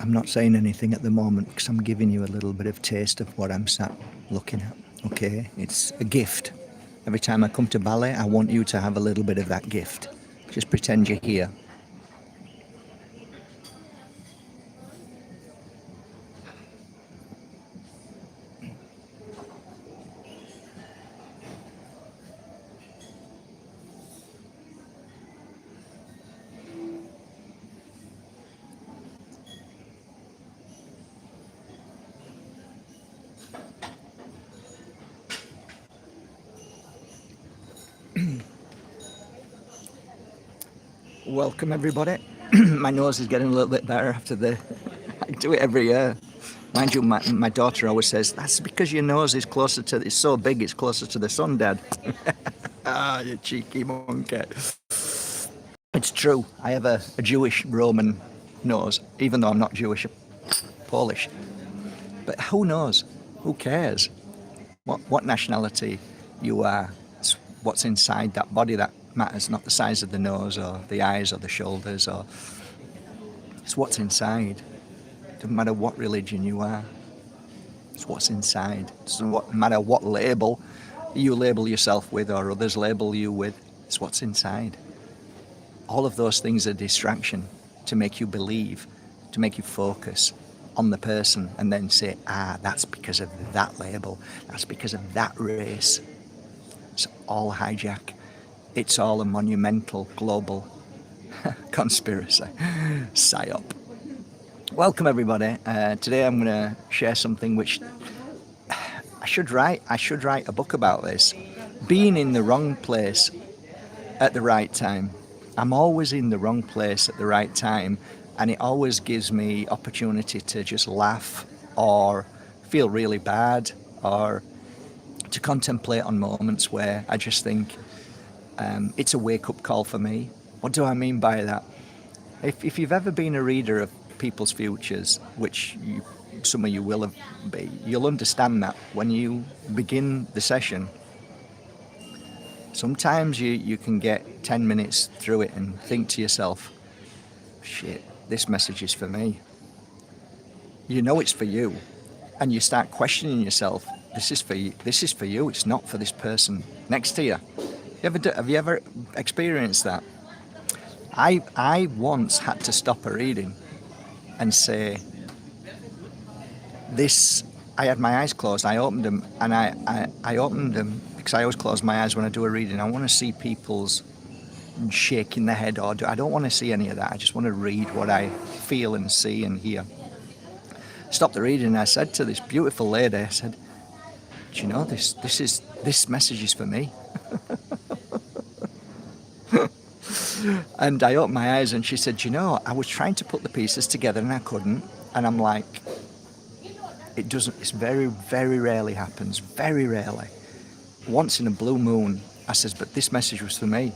I'm not saying anything at the moment because I'm giving you a little bit of taste of what I'm sat looking at. Okay, it's a gift. Every time I come to ballet, I want you to have a little bit of that gift. Just pretend you're here. Welcome everybody. My nose is getting a little bit better after the. I do it every year. Mind you, my daughter always says that's because your nose is closer to. It's so big, it's closer to the sun, Dad. Ah, you cheeky monkey. It's true. I have a Jewish Roman nose, even though I'm not Jewish, Polish. But who knows? Who cares? What nationality you are? It's what's inside that body that matters, not the size of the nose or the eyes or the shoulders. Or it's what's inside. Doesn't matter what religion you are. It's what's inside. It doesn't matter what label you label yourself with or others label you with. It's what's inside. All of those things are distraction to make you believe, to make you focus on the person and then say, that's because of that label, that's because of that race. It's all hijack. It's all a monumental global conspiracy. Psyop. Welcome everybody. Today I'm going to share something which I should write a book about this. Being in the wrong place at the right time. I'm always in the wrong place at the right time, and it always gives me opportunity to just laugh or feel really bad or to contemplate on moments where I just think it's a wake-up call for me. What do I mean by that? If you've ever been a reader of people's futures, which some of you will have been, you'll understand that when you begin the session, sometimes you can get 10 minutes through it and think to yourself, shit, this message is for me. You know it's for you. And you start questioning yourself, this is for you, it's not for this person next to you. Have you ever experienced that? I once had to stop a reading and say, I had my eyes closed, I opened them, and I opened them because I always close my eyes when I do a reading. I want to see people's shaking their head, I don't want to see any of that. I just want to read what I feel and see and hear. Stopped the reading and I said to this beautiful lady, I said, do you know this message is for me? And I opened my eyes and she said, you know, I was trying to put the pieces together and I couldn't. And I'm like, it very, very rarely happens, very rarely. Once in a blue moon, I says, but this message was for me.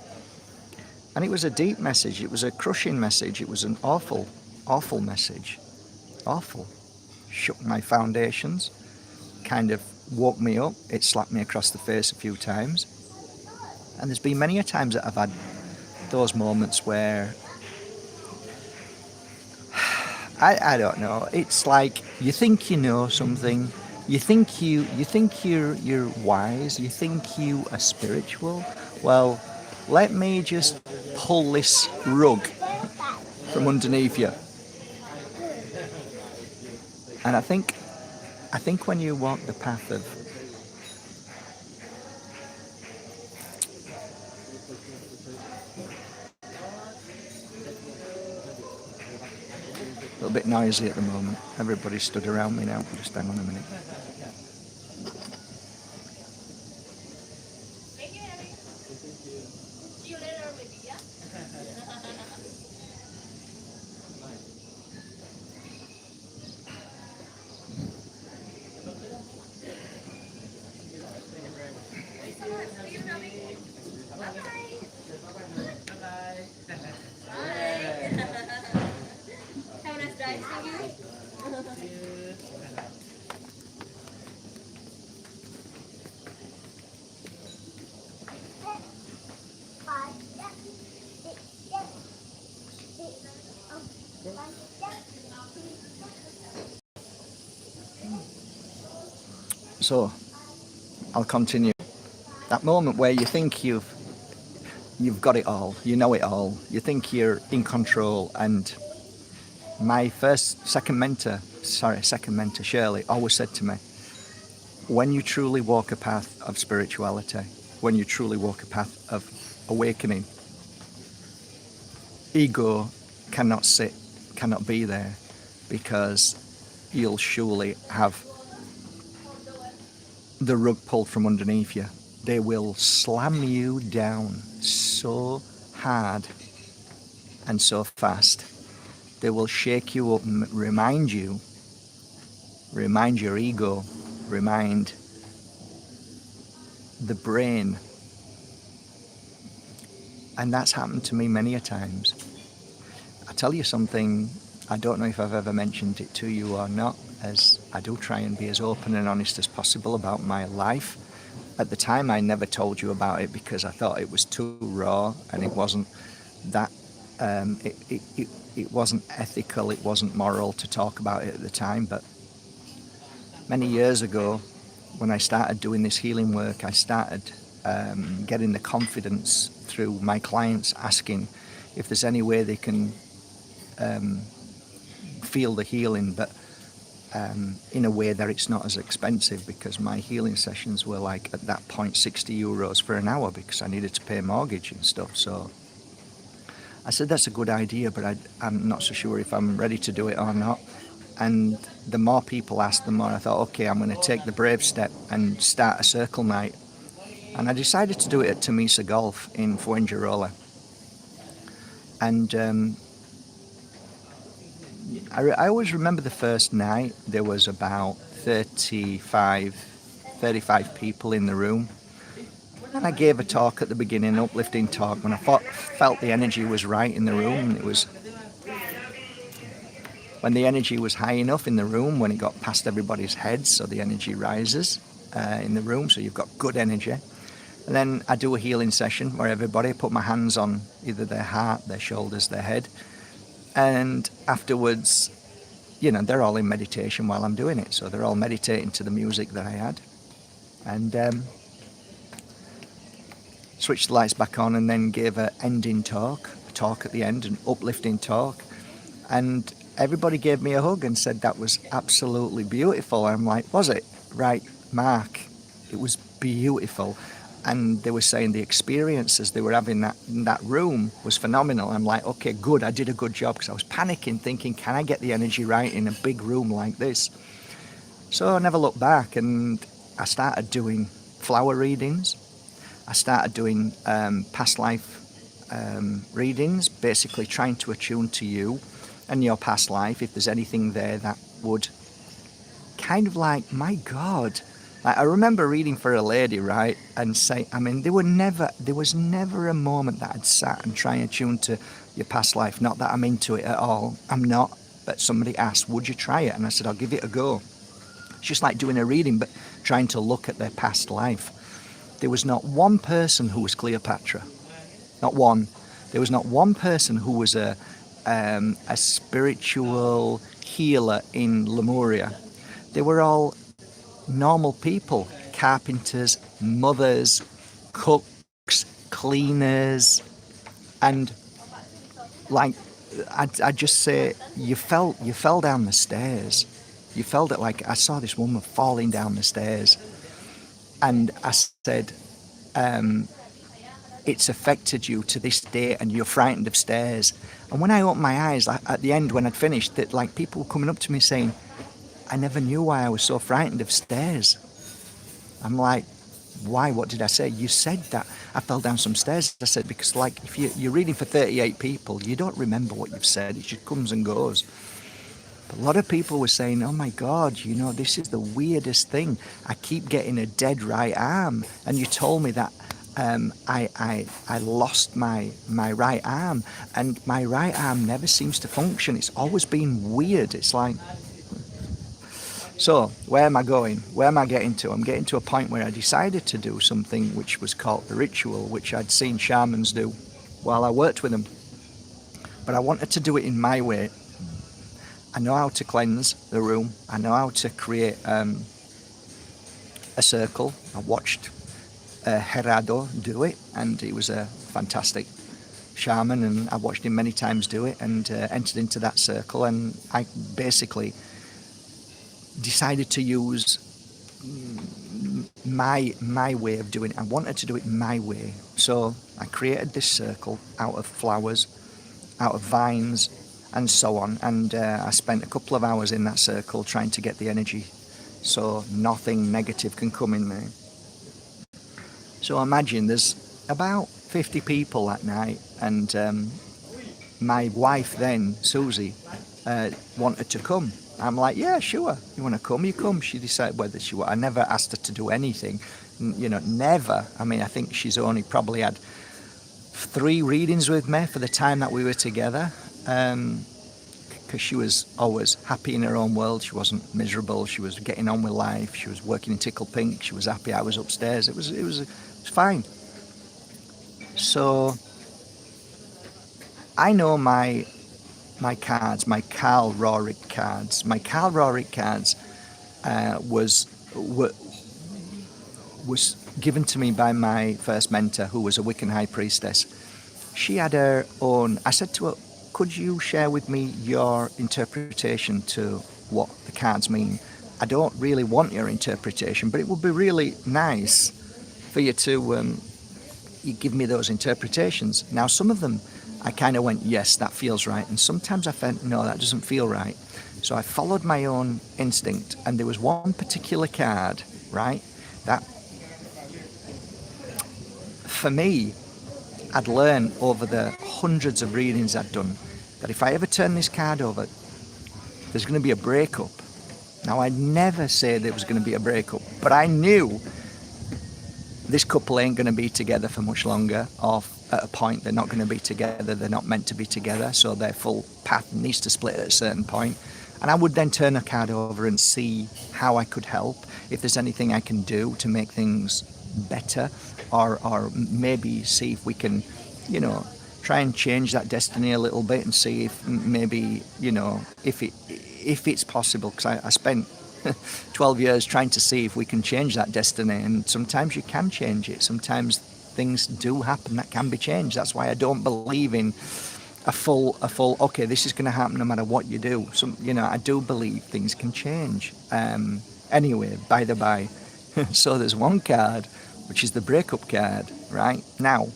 And it was a deep message, it was a crushing message, it was an awful, awful message. Awful. Shook my foundations, kind of woke me up, it slapped me across the face a few times. And there's been many a times that I've had those moments where I don't know, it's like you think you know something, you think you're wise, you think you are spiritual. Well, let me just pull this rug from underneath you. And I think when you walk the path of a little bit noisy at the moment. Everybody stood around me now. Just hang on a minute. So I'll continue. That moment where you think you've got it all, you know it all, you think you're in control. And my second mentor Shirley always said to me, when you truly walk a path of spirituality, when you truly walk a path of awakening, ego cannot be there, because you'll surely have the rug pulled from underneath you. They will slam you down so hard and so fast. They will shake you up and remind your ego, remind the brain. And that's happened to me many a times. I tell you something, I don't know if I've ever mentioned it to you or not, as I do try and be as open and honest as possible about my life. At the time, I never told you about it because I thought it was too raw, and it wasn't that it wasn't ethical, it wasn't moral to talk about it at the time. But many years ago, when I started doing this healing work, I started getting the confidence through my clients asking if there's any way they can feel the healing, but in a way that it's not as expensive, because my healing sessions were like, at that point, €60 for an hour, because I needed to pay a mortgage and stuff. So I said, that's a good idea, but I'm not so sure if I'm ready to do it or not. And the more people asked, the more I thought, okay, I'm going to take the brave step and start a circle night. And I decided to do it at Tamisa Golf in Fuengirola. And I always remember the first night, there was about 35 people in the room. And I gave a talk at the beginning, an uplifting talk, when I felt the energy was right in the room. It was when the energy was high enough in the room, when it got past everybody's heads, so the energy rises in the room, so you've got good energy. And then I do a healing session where everybody put my hands on either their heart, their shoulders, their head. And afterwards, they're all in meditation while I'm doing it. So they're all meditating to the music that I had. And switched the lights back on, and then gave a talk at the end, an uplifting talk. And everybody gave me a hug and said that was absolutely beautiful. I'm like, was it? Right, Mark, it was beautiful. And they were saying the experiences they were having in that room was phenomenal. I'm like, okay, good, I did a good job, because I was panicking, thinking, can I get the energy right in a big room like this? So I never looked back, and I started doing flower readings. I started doing past life readings, basically trying to attune to you and your past life, if there's anything there that would kind of like, my God. I remember reading for a lady, right, and there was never a moment that I'd sat and try and tune to your past life. Not that I'm into it at all, I'm not, but somebody asked, would you try it? And I said, I'll give it a go. It's just like doing a reading, but trying to look at their past life. There was not one person who was Cleopatra, not one. There was not one person who was a spiritual healer in Lemuria. They were all normal people, carpenters, mothers, cooks, cleaners, and like I just say, you fell down the stairs. You felt it, like I saw this woman falling down the stairs, and I said, it's affected you to this day, and you're frightened of stairs. And when I opened my eyes at the end, when I'd finished, that like people were coming up to me saying, I never knew why I was so frightened of stairs. I'm like, why? What did I say? You said that I fell down some stairs. I said, because like if you're reading for 38 people, you don't remember what you've said. It just comes and goes. But a lot of people were saying, oh my God, this is the weirdest thing. I keep getting a dead right arm. And you told me that I lost my right arm, and my right arm never seems to function. It's always been weird. It's like, so where am I going? Where am I getting to? I'm getting to a point where I decided to do something which was called the ritual, which I'd seen shamans do while I worked with them. But I wanted to do it in my way. I know how to cleanse the room. I know how to create a circle. I watched Gerardo do it, and he was a fantastic shaman, and I watched him many times do it, and entered into that circle, and I basically decided to use my way of doing it. I wanted to do it my way, so I created this circle out of flowers, out of vines, and so on, and I spent a couple of hours in that circle trying to get the energy so nothing negative can come in there. So imagine there's about 50 people that night, and my wife then, Susie, wanted to come. I'm like, yeah, sure. You want to come? You come. She decided whether she would. I never asked her to do anything. Never. I mean, I think she's only probably had 3 readings with me for the time that we were together. Because she was always happy in her own world. She wasn't miserable. She was getting on with life. She was working in Tickle Pink. She was happy. I was upstairs. It was fine. So I know my cards, my Carl Rorik cards. My Carl Rorik cards was given to me by my first mentor, who was a Wiccan high priestess. She had her own. I said to her, could you share with me your interpretation to what the cards mean? I don't really want your interpretation, but it would be really nice for you to you give me those interpretations. Now, some of them I kind of went, yes, that feels right. And sometimes I felt, no, that doesn't feel right. So I followed my own instinct. And there was one particular card, right, that for me, I'd learned over the hundreds of readings I'd done that if I ever turn this card over, there's going to be a breakup. Now, I'd never say there was going to be a breakup, but I knew this couple ain't going to be together for much longer, or at a point they're not going to be together, they're not meant to be together, so their full path needs to split at a certain point. And I would then turn a card over and see how I could help, if there's anything I can do to make things better, or maybe see if we can, try and change that destiny a little bit and see if maybe, if it's possible, because I spent 12 years trying to see if we can change that destiny, and sometimes you can change it. Sometimes things do happen that can be changed. That's why I don't believe in a full okay, this is going to happen no matter what you do. I do believe things can change. Anyway, by the by, so there's one card which is the breakup card. Right now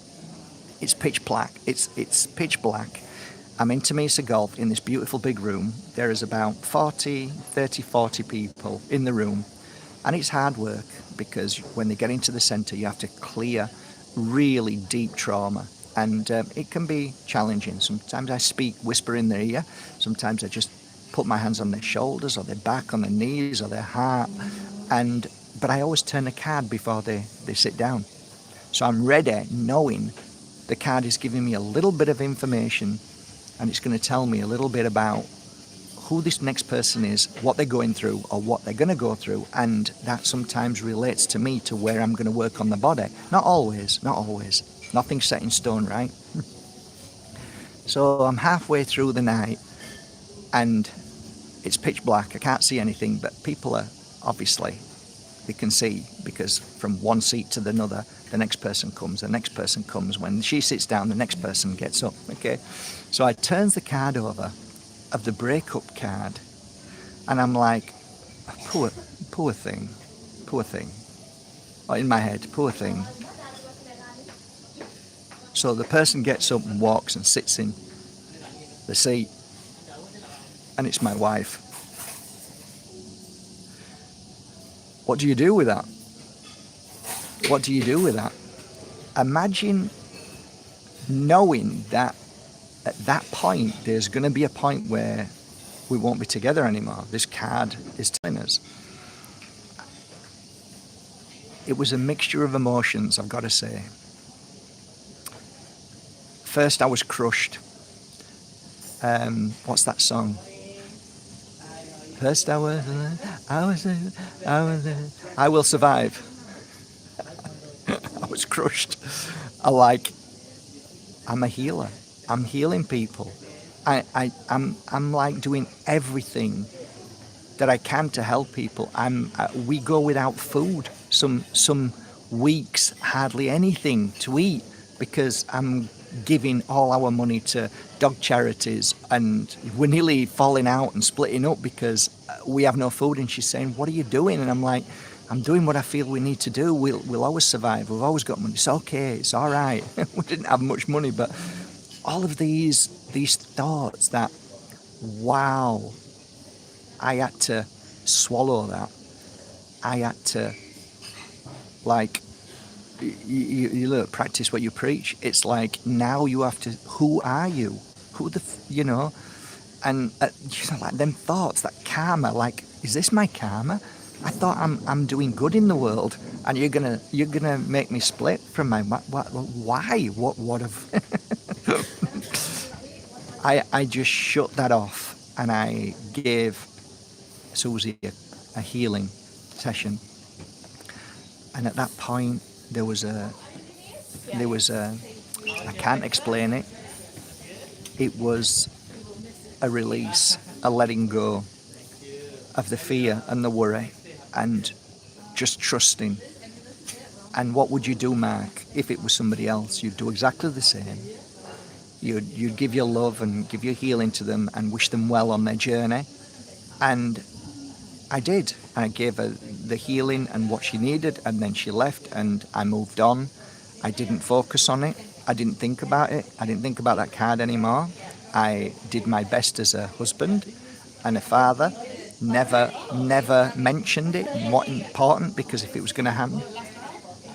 it's pitch black. It's pitch black. I'm in Temesa Golf in this beautiful big room. There is about 40 people in the room, and it's hard work because when they get into the centre you have to clear really deep trauma, and it can be challenging. Sometimes I whisper in their ear, sometimes I just put my hands on their shoulders or their back, on their knees or their heart, but I always turn a card before they sit down. So I'm ready knowing the card is giving me a little bit of information, and it's going to tell me a little bit about who this next person is, what they're going through or what they're going to go through, and that sometimes relates to me, to where I'm going to work on the body. Not always. Nothing's set in stone, right? So I'm halfway through the night and it's pitch black. I can't see anything, but people are obviously, they can see, because from one seat to another, the next person comes. When she sits down, the next person gets up, okay? So I turns the card over of the breakup card, and I'm like, poor thing. Or in my head, poor thing. So the person gets up and walks and sits in the seat, and it's my wife. What do you do with that? Imagine knowing that at that point there's going to be a point where we won't be together anymore. This card is telling us. It was a mixture of emotions, I've got to say. First I was crushed. What's that song? First I will survive. I was crushed. I'm a healer. I'm healing people. I'm like doing everything that I can to help people. We go without food some weeks hardly anything to eat because I'm giving all our money to dog charities, and we're nearly falling out and splitting up because we have no food. And she's saying, what are you doing? And I'm like, I'm doing what I feel we need to do. We'll always survive. We've always got money. It's okay. It's all right. We didn't have much money, but all of these thoughts that, wow, I had to swallow that. I had to, like, you look, practice what you preach. It's like, now you have to, who are you? Who the, and like them thoughts, that karma, like, is this my karma? I thought I'm doing good in the world, and you're gonna make me split from my, why? What have, I just shut that off, and I gave Susie a healing session. And at that point, there was a, I can't explain it. It was a release, a letting go of the fear and the worry, and just trusting. And what would you do, Mark, if it was somebody else? You'd do exactly the same. You'd give your love and give your healing to them and wish them well on their journey. And I did. I gave her the healing and what she needed, and then she left, and I moved on. I didn't focus on it. I didn't think about it. I didn't think about that card anymore. I did my best as a husband and a father. Never mentioned it. What important, because if it was going to happen,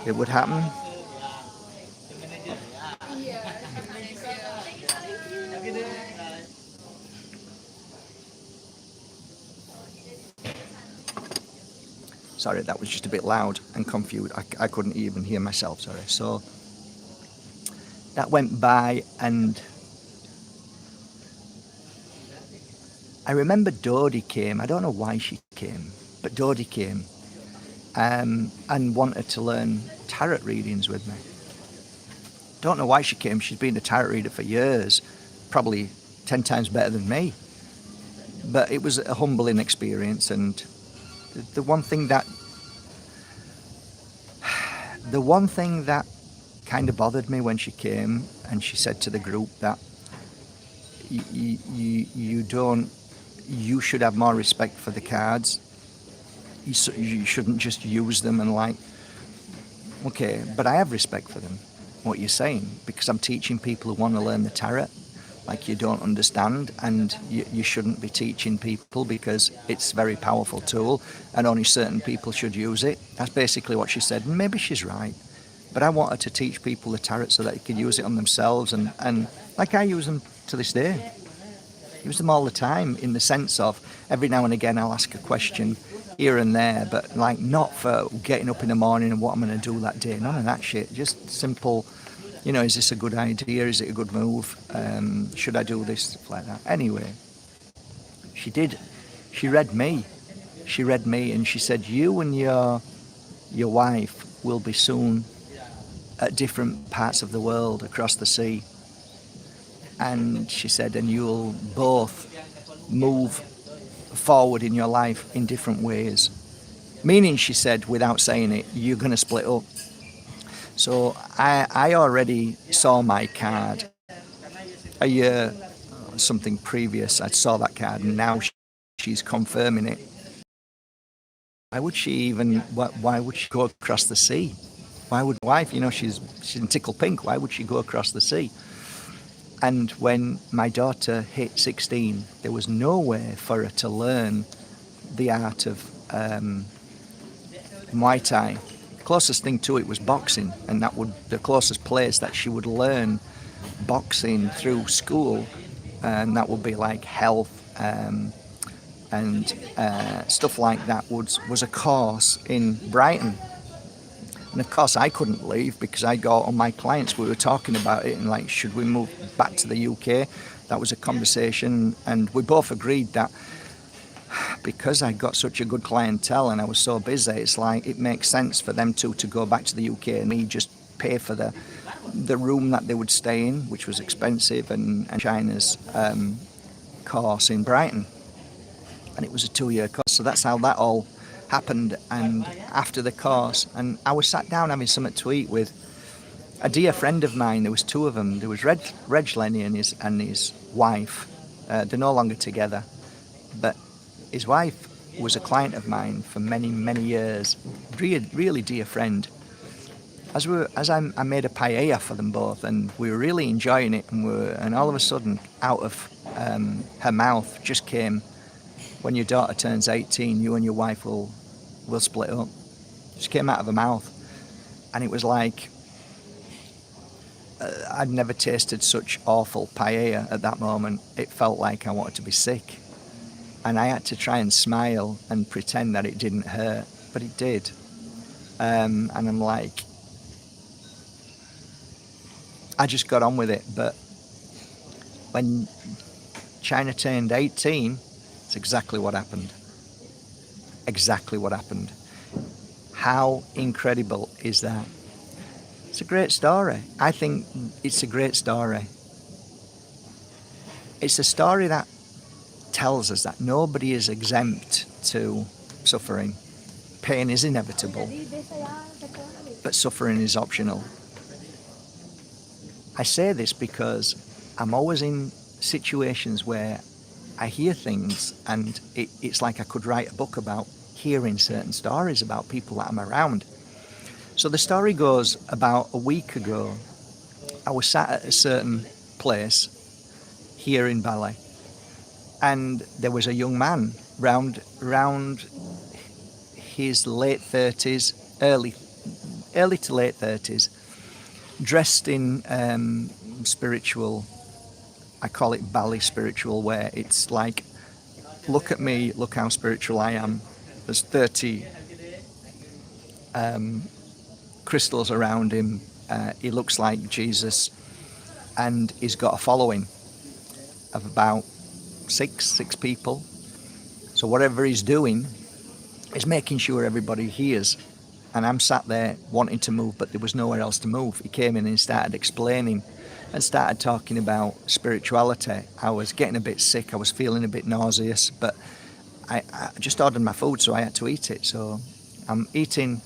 it would happen. Sorry, that was just a bit loud and confused. I couldn't even hear myself, sorry. So that went by, and I remember Dodie came. I don't know why she came, but Dodie came and wanted to learn tarot readings with me. Don't know why she came. She's been a tarot reader for years, probably 10 times better than me. But it was a humbling experience, and the one thing that kind of bothered me when she came, and she said to the group that you should have more respect for the cards. You shouldn't just use them and like, okay, but I have respect for them, what you're saying, because I'm teaching people who want to learn the tarot. Like, you don't understand, and you shouldn't be teaching people because it's a very powerful tool and only certain people should use it. That's basically what she said, and maybe she's right. But I want her to teach people the tarot so that they can use it on themselves, and like I use them to this day. Use them all the time, in the sense of every now and again I'll ask a question here and there, but like not for getting up in the morning and what I'm going to do that day. None of that shit. Just simple, is this a good idea? Is it a good move? Should I do this? Stuff like that. Anyway, she did. She read me. And she said, you and your wife will be soon at different parts of the world across the sea. And she said, and you'll both move forward in your life in different ways. Meaning, she said, without saying it, you're going to split up. So I already saw my card a year, something previous. I saw that card, and now she's confirming it. Why would she go across the sea? Why would wife, she's in tickle pink. Why would she go across the sea? And when my daughter hit 16, there was nowhere for her to learn the art of Muay Thai. Closest thing to it was boxing, and that would the closest place that she would learn boxing through school, and that would be like health and stuff like that was a course in Brighton. And of course I couldn't leave because I got all my clients, we were talking about it, and like, should we move back to the UK? That was a conversation, and we both agreed that because I got such a good clientele and I was so busy, it's like it makes sense for them to go back to the UK and me just pay for the room that they would stay in, which was expensive, and China's course in Brighton. And it was a 2-year course, so that's how that all happened, and after the course, and I was sat down having something to eat with a dear friend of mine. There was two of them. There was Reg Lenny and his wife. They're no longer together, but his wife was a client of mine for many years. Really dear friend. I made a paella for them both, and we were really enjoying it, and all of a sudden, out of her mouth just came, "When your daughter turns 18, you and your wife will split up." Just came out of her mouth, and it was like I'd never tasted such awful paella at that moment. It felt like I wanted to be sick, and I had to try and smile and pretend that it didn't hurt, but it did. And I'm like, I just got on with it. But when China turned 18, it's exactly what happened. Exactly what happened. How incredible is that? It's a great story. I think it's a great story. It's a story that tells us that nobody is exempt to suffering. Pain is inevitable, but suffering is optional. I say this because I'm always in situations where I hear things, and it's like I could write a book about hearing certain stories about people that I'm around. So the story goes, about a week ago, I was sat at a certain place here in Bali, and there was a young man round his late 30s, early to late 30s, dressed in spiritual, I call it Bali spiritual wear. It's like, look at me, look how spiritual I am. There's 30 crystals around him. He looks like Jesus, and he's got a following of about six people. So whatever he's doing is making sure everybody hears. And I'm sat there wanting to move, but there was nowhere else to move. He came in and started explaining and started talking about spirituality. I was getting a bit sick. I was feeling a bit nauseous, but I just ordered my food, so I had to eat it. So I'm eating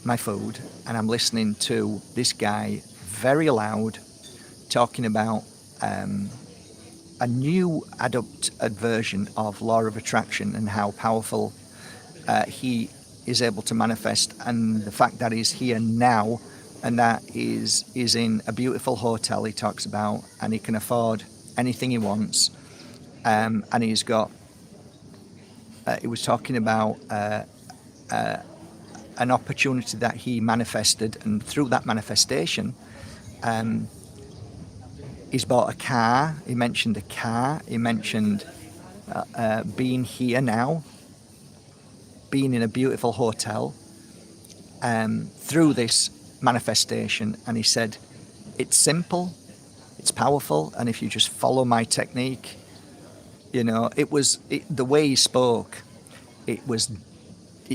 my food, and I'm listening to this guy very loud talking about a new adopted version of law of attraction and how powerful he is able to manifest, and the fact that he's here now, and that is in a beautiful hotel he talks about, and he can afford anything he wants, and he's got he was talking about an opportunity that he manifested, and through that manifestation he's bought a car. He mentioned a car. He mentioned being here now, being in a beautiful hotel through this manifestation. And he said, it's simple, it's powerful, and if you just follow my technique, you know, the way he spoke, it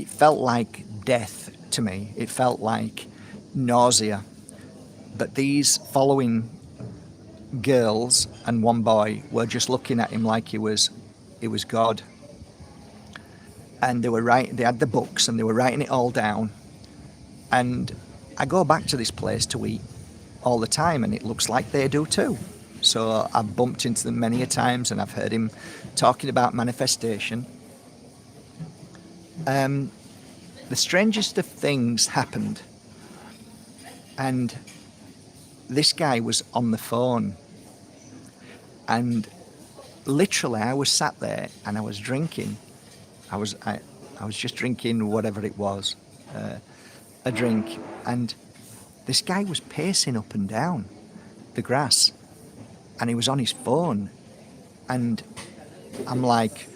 felt like death to me. It felt like nausea. But these following girls and one boy were just looking at him like he was God. And they had the books, and they were writing it all down. And I go back to this place to eat all the time, and it looks like they do too. So I've bumped into them many a times, and I've heard him talking about manifestation. The strangest of things happened, and this guy was on the phone, and literally I was sat there and I was drinking. I was just drinking whatever it was, a drink, and this guy was pacing up and down the grass, and he was on his phone, and I'm like,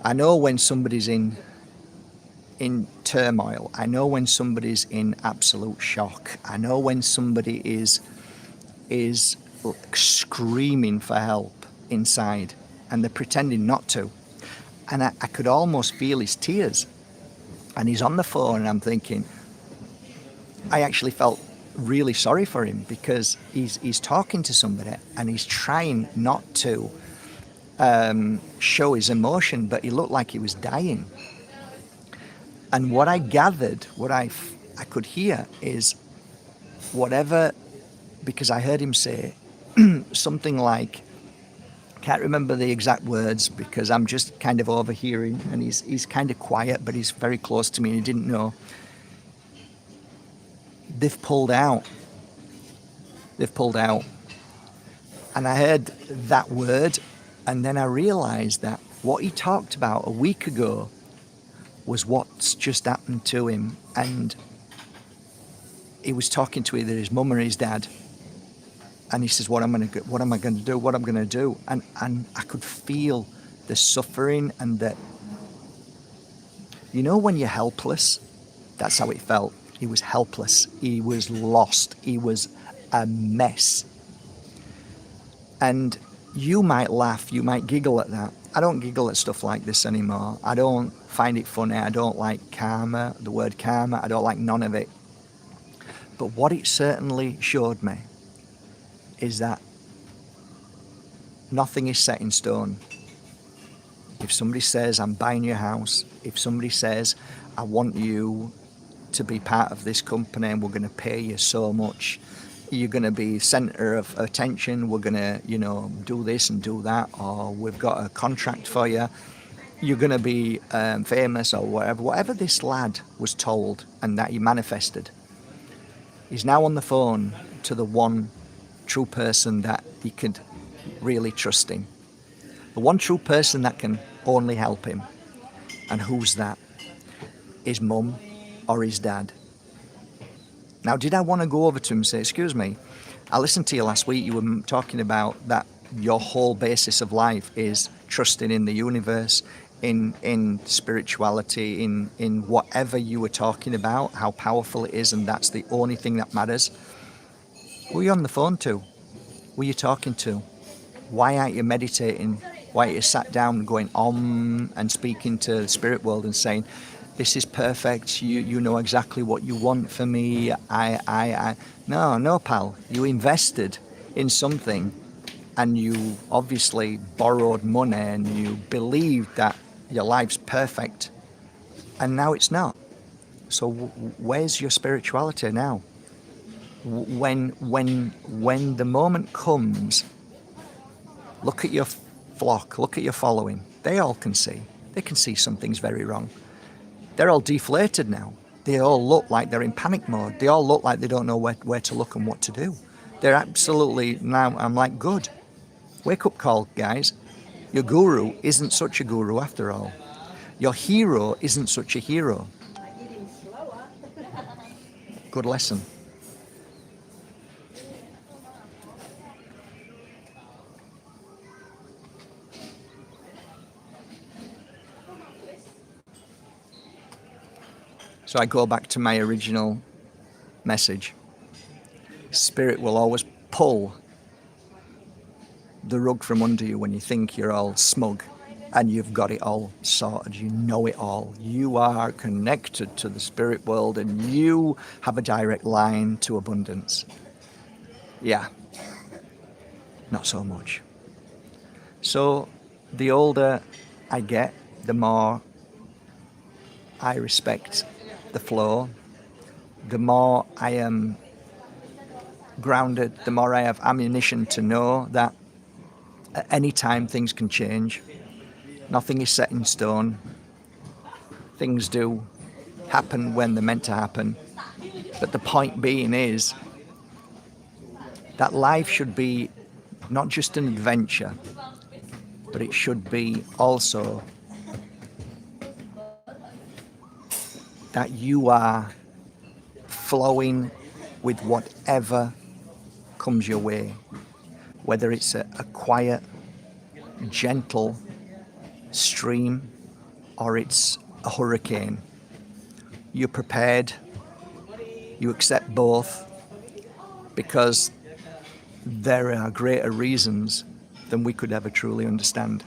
I know when somebody's in turmoil. I know when somebody's in absolute shock. I know when somebody is screaming for help inside, and they're pretending not to. And I could almost feel his tears. And he's on the phone, and I'm thinking, I actually felt really sorry for him, because he's talking to somebody and he's trying not to show his emotion, but he looked like he was dying. And what I gathered, what I could hear is whatever, because I heard him say something like, can't remember the exact words because I'm just kind of overhearing, and he's kind of quiet, but he's very close to me and he didn't know. They've pulled out. They've pulled out. And I heard that word, and then I realized that what he talked about a week ago was what's just happened to him. And he was talking to either his mum or his dad. And he says, what am I going to do? What I'm going to do? And I could feel the suffering and the, you know, when you're helpless, that's how it felt. He was helpless. He was lost. He was a mess. And you might laugh, you might giggle at that. I don't giggle at stuff like this anymore. I don't find it funny. I don't like karma, the word karma. I don't like none of it. But what it certainly showed me is that nothing is set in stone. If somebody says, I'm buying your house, if somebody says, I want you to be part of this company and we're going to pay you so much, you're going to be center of attention, we're going to, you know, do this and do that, or we've got a contract for you, you're going to be famous or whatever this lad was told and that he manifested, he's now on the phone to the one true person that he could really trust in. The one true person that can only help him. And who's that? His mum or his dad. Now, did I want to go over to him and say, excuse me, I listened to you last week, you were talking about that your whole basis of life is trusting in the universe, in spirituality, in whatever you were talking about, how powerful it is, and that's the only thing that matters. Who are you on the phone to? Who are you talking to? Why aren't you meditating? Why aren't you sat down going and speaking to the spirit world and saying, this is perfect, you know exactly what you want for me, No, pal. You invested in something and you obviously borrowed money and you believed that your life's perfect and now it's not. So where's your spirituality now? When the moment comes, look at your flock, look at your following. They all can see. They can see something's very wrong. They're all deflated now. They all look like they're in panic mode. They all look like they don't know where to look and what to do. They're absolutely, now I'm like, good. Wake up call, guys. Your guru isn't such a guru after all. Your hero isn't such a hero. Good lesson. So I go back to my original message. Spirit will always pull the rug from under you when you think you're all smug and you've got it all sorted, you know it all. You are connected to the spirit world and you have a direct line to abundance. Yeah, not so much. So the older I get, the more I respect the flow, the more I am grounded, the more I have ammunition to know that at any time things can change. Nothing is set in stone. Things do happen when they're meant to happen. But the point being is that life should be not just an adventure, but it should be also that you are flowing with whatever comes your way, whether it's a quiet, gentle stream or it's a hurricane. You're prepared, you accept both, because there are greater reasons than we could ever truly understand.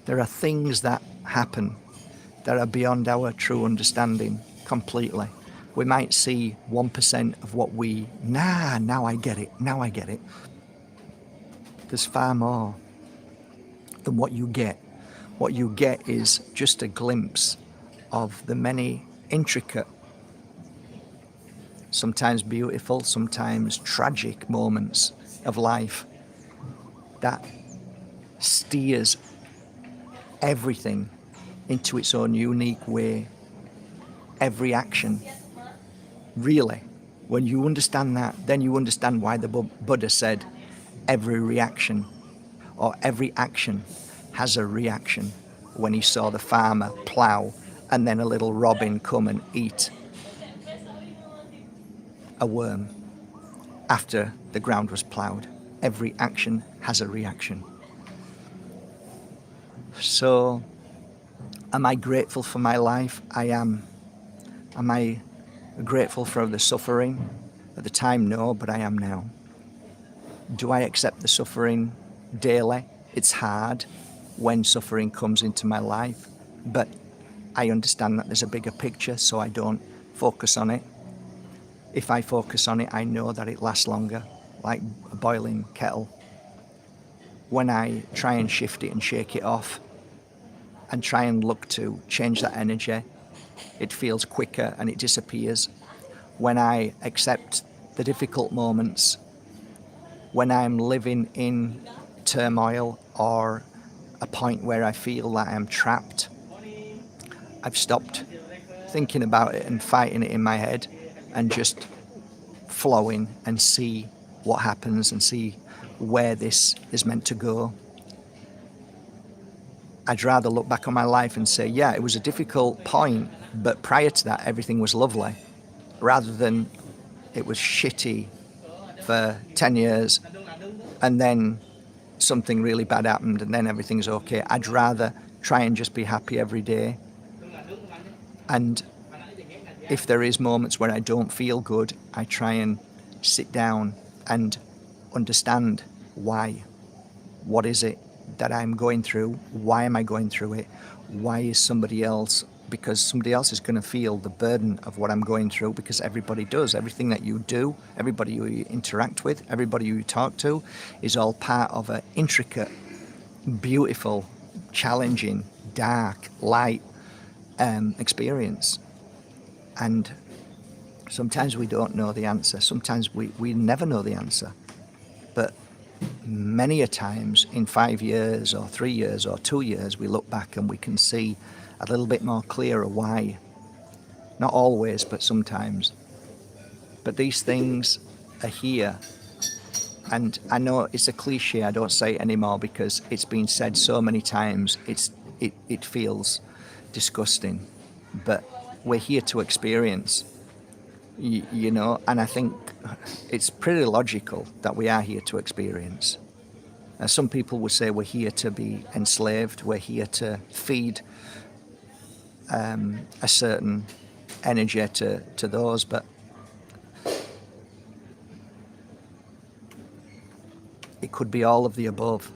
There are things that happen that are beyond our true understanding completely. We might see 1% of what we, now I get it. There's far more than what you get. What you get is just a glimpse of the many intricate, sometimes beautiful, sometimes tragic moments of life that steers everything into its own unique way. Every action, really. When you understand that, then you understand why the Buddha said every reaction or every action has a reaction. When he saw the farmer plough and then a little robin come and eat a worm after the ground was ploughed. Every action has a reaction. So, am I grateful for my life? I am. Am I grateful for the suffering? At the time, no, but I am now. Do I accept the suffering daily? It's hard when suffering comes into my life, but I understand that there's a bigger picture, so I don't focus on it. If I focus on it, I know that it lasts longer, like a boiling kettle. When I try and shift it and shake it off and try and look to change that energy, it feels quicker and it disappears. When I accept the difficult moments, when I'm living in turmoil or a point where I feel that I'm trapped, I've stopped thinking about it and fighting it in my head and just flowing and see what happens and see where this is meant to go. I'd rather look back on my life and say, yeah, it was a difficult point, but prior to that, everything was lovely, rather than it was shitty for 10 years and then something really bad happened and then everything's okay. I'd rather try and just be happy every day. And if there is moments where I don't feel good, I try and sit down and understand why. What is it that I'm going through? Why am I going through it? Why is somebody else? Because somebody else is going to feel the burden of what I'm going through, because everybody does. Everything that you do, everybody you interact with, everybody you talk to is all part of an intricate, beautiful, challenging, dark, light experience. And sometimes we don't know the answer. Sometimes we never know the answer. But many a times in 5 years or 3 years or 2 years, we look back and we can see a little bit more clearer why. Not always, but sometimes. But these things are here. And I know it's a cliche, I don't say it anymore because it's been said so many times, it feels disgusting. But we're here to experience, you know, and I think it's pretty logical that we are here to experience. Some people would say we're here to be enslaved, we're here to feed a certain energy to those, but it could be all of the above.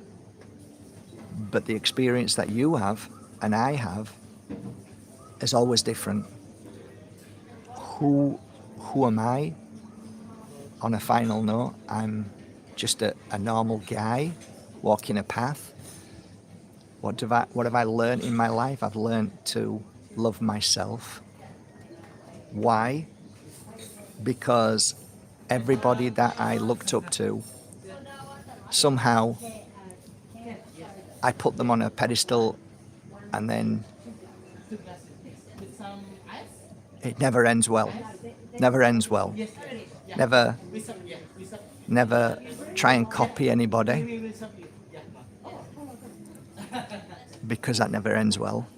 But the experience that you have and I have is always different. Who am I? On a final note, I'm just a normal guy walking a path. What have I learned in my life? I've learned to love myself. Why? Because everybody that I looked up to, somehow I put them on a pedestal, and then it never ends well. Never ends well. Never try and copy anybody, because that never ends well.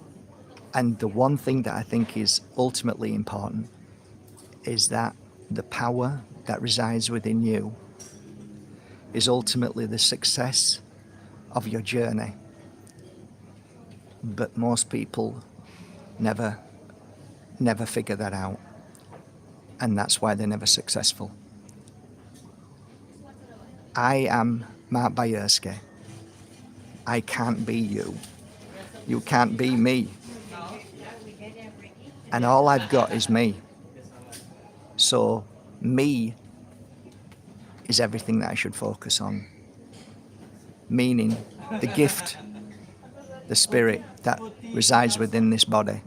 And the one thing that I think is ultimately important is that the power that resides within you is ultimately the success of your journey. But most people never figure that out. And that's why they're never successful. I am Mark Bajerski. I can't be you. You can't be me. And all I've got is me. So me is everything that I should focus on. Meaning the gift, the spirit that resides within this body.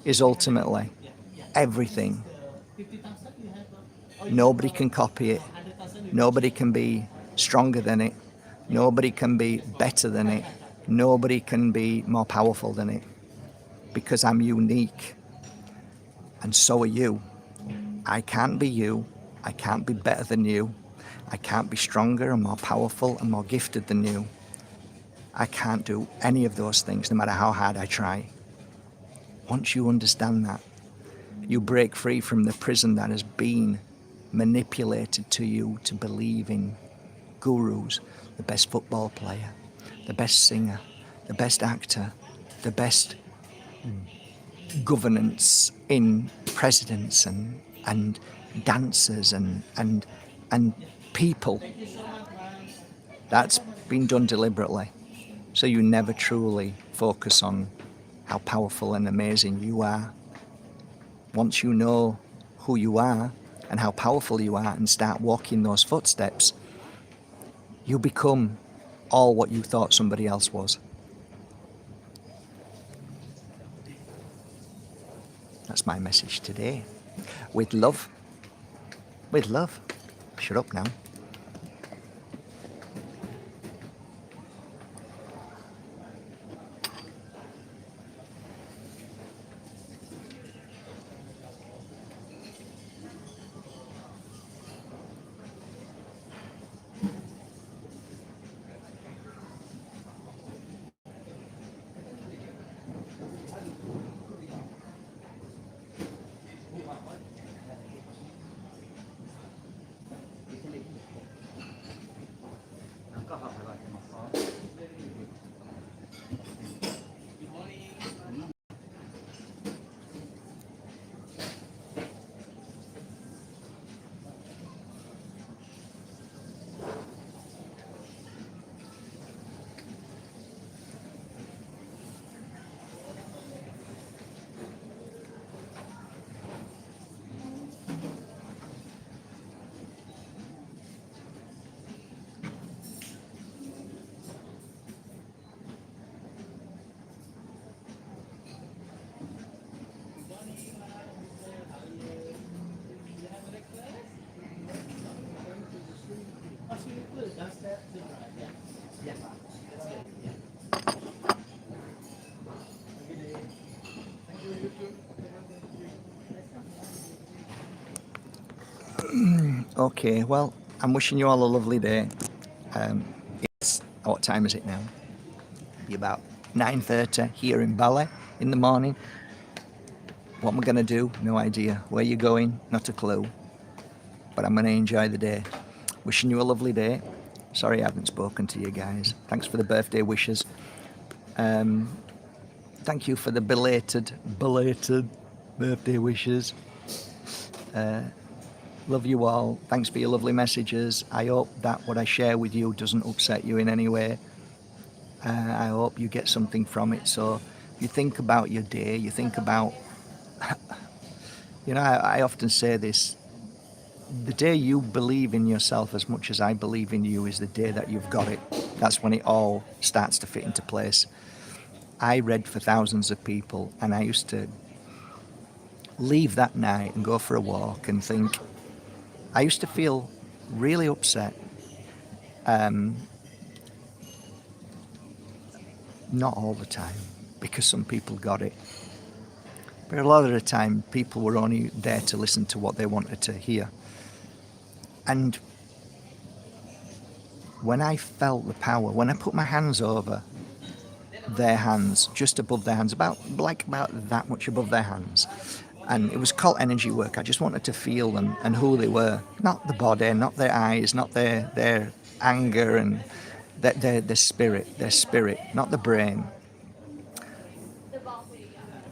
is ultimately everything. Nobody can copy it. Nobody can be stronger than it. Nobody can be better than it. Nobody can be more powerful than it. Because I'm unique. And so are you. I can't be you. I can't be better than you. I can't be stronger and more powerful and more gifted than you. I can't do any of those things, no matter how hard I try. Once you understand that, you break free from the prison that has been manipulated to you to believe in gurus, the best football player, the best singer, the best actor, the best governance in presidents and dancers and people. That's been done deliberately. So you never truly focus on how powerful and amazing you are. Once you know who you are and how powerful you are and start walking those footsteps, you become all what you thought somebody else was. That's my message today. With love. With love. Shut up now. Okay, well, I'm wishing you all a lovely day. It's, what time is it now? Be about 9:30 here in Bali in the morning. What am I going to do? No idea. Where you going? Not a clue. But I'm going to enjoy the day. Wishing you a lovely day. Sorry I haven't spoken to you guys. Thanks for the birthday wishes. Thank you for the belated birthday wishes. Love you all. Thanks for your lovely messages. I hope that what I share with you doesn't upset you in any way. I hope you get something from it. So you think about your day, you think about, I often say this, the day you believe in yourself as much as I believe in you is the day that you've got it. That's when it all starts to fit into place. I read for thousands of people, and I used to leave that night and go for a walk and think, I used to feel really upset. Not all the time, because some people got it. But a lot of the time, people were only there to listen to what they wanted to hear. And when I felt the power, when I put my hands over their hands, just above their hands, about that much above their hands, and it was called energy work. I just wanted to feel them and who they were, not the body, not their eyes, not their anger and their spirit, not the brain.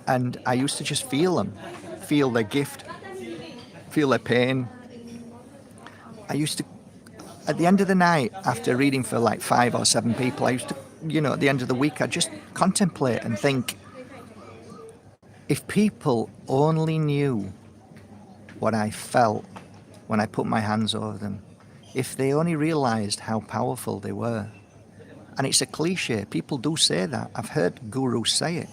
And I used to just feel them, feel their gift, feel their pain. I used to, at the end of the night, after reading for like 5 or 7 people, I used to, at the end of the week, I'd just contemplate and think, if people only knew what I felt when I put my hands over them, if they only realized how powerful they were. And it's a cliche, people do say that. I've heard gurus say it.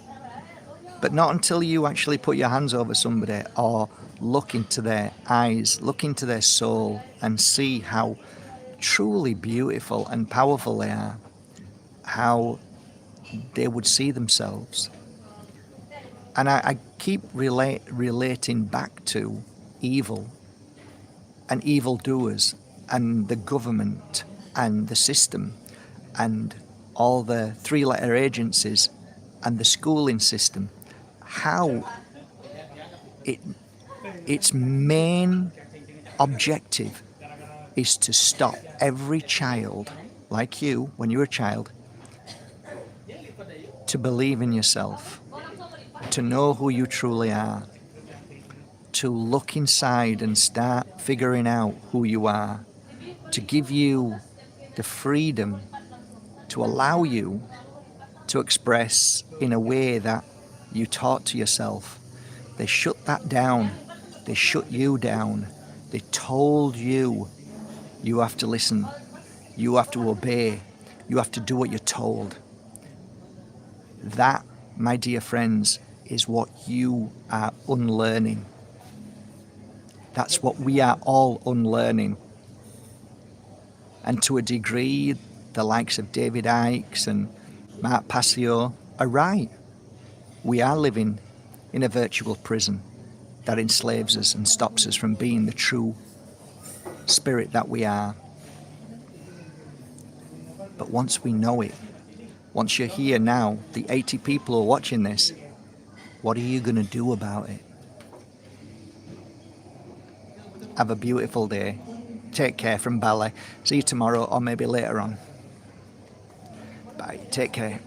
But not until you actually put your hands over somebody or look into their eyes, look into their soul, and see how truly beautiful and powerful they are, how they would see themselves. And I keep relating back to evil and evildoers and the government and the system and all the three-letter agencies and the schooling system, how its main objective is to stop every child, like you when you were a child, to believe in yourself, to know who you truly are, to look inside and start figuring out who you are, to give you the freedom to allow you to express in a way that you taught to yourself. They shut that down. They shut you down. They told you you have to listen, you have to obey, you have to do what you're told. That, my dear friends, is what you are unlearning. That's what we are all unlearning. And to a degree, the likes of David Icke and Mark Passio are right. We are living in a virtual prison that enslaves us and stops us from being the true spirit that we are. But once we know it, once you're here now, the 80 people who are watching this, what are you going to do about it? Have a beautiful day. Take care from Bali. See you tomorrow or maybe later on. Bye. Take care.